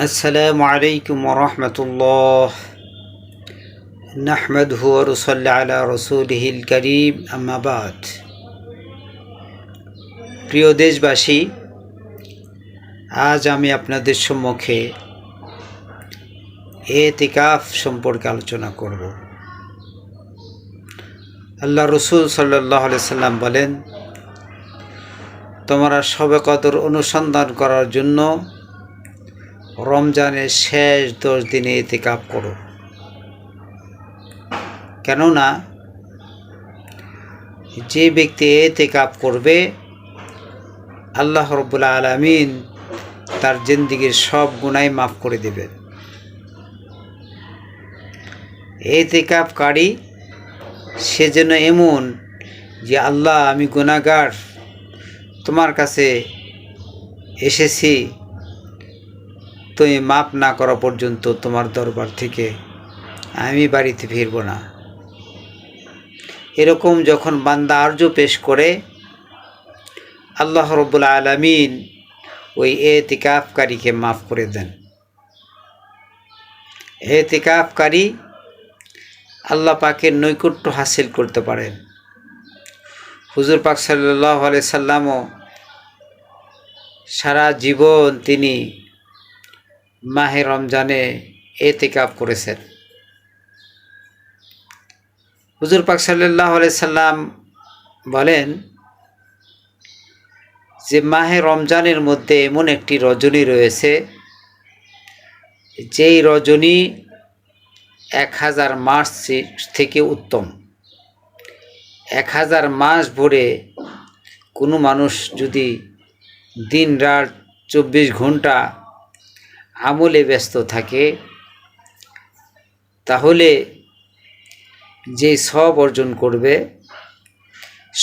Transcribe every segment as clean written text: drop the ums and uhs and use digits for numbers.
আসসালামু আলাইকুম ওয়া রাহমাতুল্লাহ নাহমাদুহু ওয়া নুসাল্লি আলা রাসূলিহিল কারীম আম্মা বাদ। প্রিয় দেশবাসী, আজ আমি আপনাদের সম্মুখে ইতিকাফ সম্পর্কে আলোচনা করব। আল্লাহ রসুল সাল্লাল্লাহু আলাইহি সাল্লাম বলেন, তোমরা শবে কদর অনুসন্ধান করার জন্য রমজানের শেষ 10 দিনে ইতিকাফ করো। কেননা যে ব্যক্তি ইতিকাফ করবে, আল্লাহ রাব্বুল আলামিন তার জিন্দেগীর সব গুনাহ মাফ করে দেবেন। ইতিকাফকারী সে যেন এমন যে, আল্লাহ আমি গুনাহগার, তোমার কাছে এসেছি, তুমি মাফ না করা পর্যন্ত তোমার দরবার থেকে আমি বাড়িতে ফিরব না। এরকম যখন বান্দা আরজ পেশ করে, আল্লাহ রাব্বুল আলামিন ওই ইতিকাফকারীকে মাফ করে দেন। ইতিকাফকারী আল্লাহ পাকের নৈকট্য হাসিল করতে পারেন। হুজুর পাক সাল্লাল্লাহু আলাইহি সাল্লামও সারা জীবন তিনি মাহে রমজানে ইতিকাফ করেছেন। হুজুর পাক সাল্লাল্লাহু আলাইহি সাল্লাম বলেন যে, মাহে রমজানের মধ্যে এমন একটি রজনী রয়েছে, যেই রজনী 1000 মাস থেকে উত্তম। 1000 মাস ভরে কোনো মানুষ যদি দিন রাত 24 ঘন্টা আমলে ব্যস্ত থাকে, তাহলে যে সব অর্জন করবে,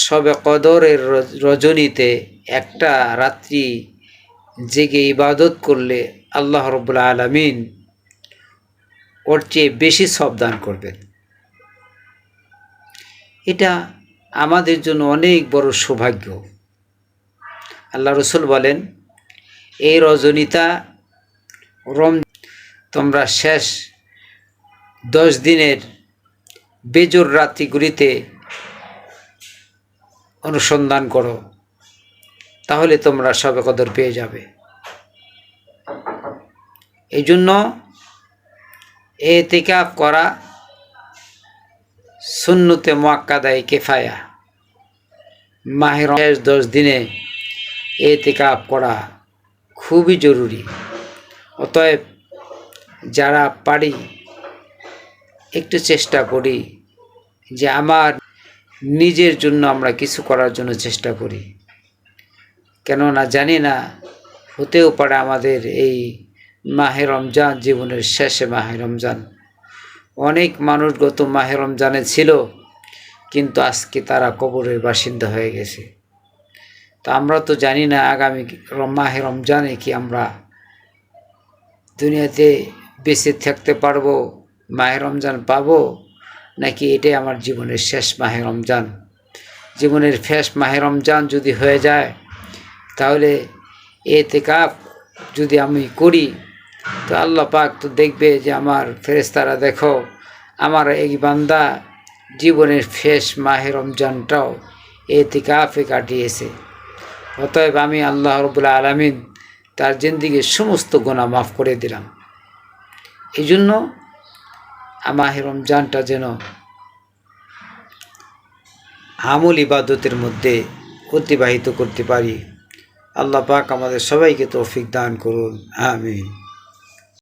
শবে কদরের রজনীতে একটা রাত্রি জেগে ইবাদত করলে আল্লাহ রাব্বুল আলামিন ওর চেয়ে বেশি সব দান করবেন। এটা আমাদের জন্য অনেক বড় সৌভাগ্য। আল্লাহ রসুল বলেন, এই রজনীটা তোমরা শেষ 10 দিনের বেজোর রাত্রিগুলিতে অনুসন্ধান করো, তাহলে তোমরা শবে কদর পেয়ে যাবে। এই জন্য ইতিকাফ করা সুন্নতে মুআক্কাদায়ে কিফায়া। মাহে রমজানের 10 দিনে ইতিকাফ করা খুবই জরুরি। অতএব যারা পারি একটু চেষ্টা করি যে আমার নিজের জন্য আমরা কিছু করার জন্য চেষ্টা করি। কেননা জানি না, হতেও পারে আমাদের এই মাহে রমজান জীবনের শেষে মাহে রমজান। অনেক মানুষ গত মাহে রমজানে ছিল, কিন্তু আজকে তারা কবরের বাসিন্দা হয়ে গেছে। তো আমরা তো জানি না আগামী মাহে রমজানে কি আমরা দুনিয়াতে বেঁচে থাকতে পারবো, মাহে রমজান পাবো, নাকি এটাই আমার জীবনের শেষ মাহে রমজান। জীবনের শেষ মাহে রমজান যদি হয়ে যায়, তাহলে ইতিকাফ যদি আমি করি, তো আল্লাহ পাক তো দেখবে যে আমার ফেরেশতারা, দেখো আমার এই বান্দা জীবনের শেষ মাহে রমজানটাও ইতিকাফে কাটিয়েছে। অতএব আমি আল্লাহ রাব্বুল আলামিন তার জিন্দেগীর সমস্ত গুনাহ মাফ করে দিলাম। এই জন্য মাহে রমজানটা যেন আমল ইবাদতের মধ্যে অতিবাহিত করতে পারি। আল্লাহ পাক আমাদের সবাইকে তৌফিক দান করুন, আমিন।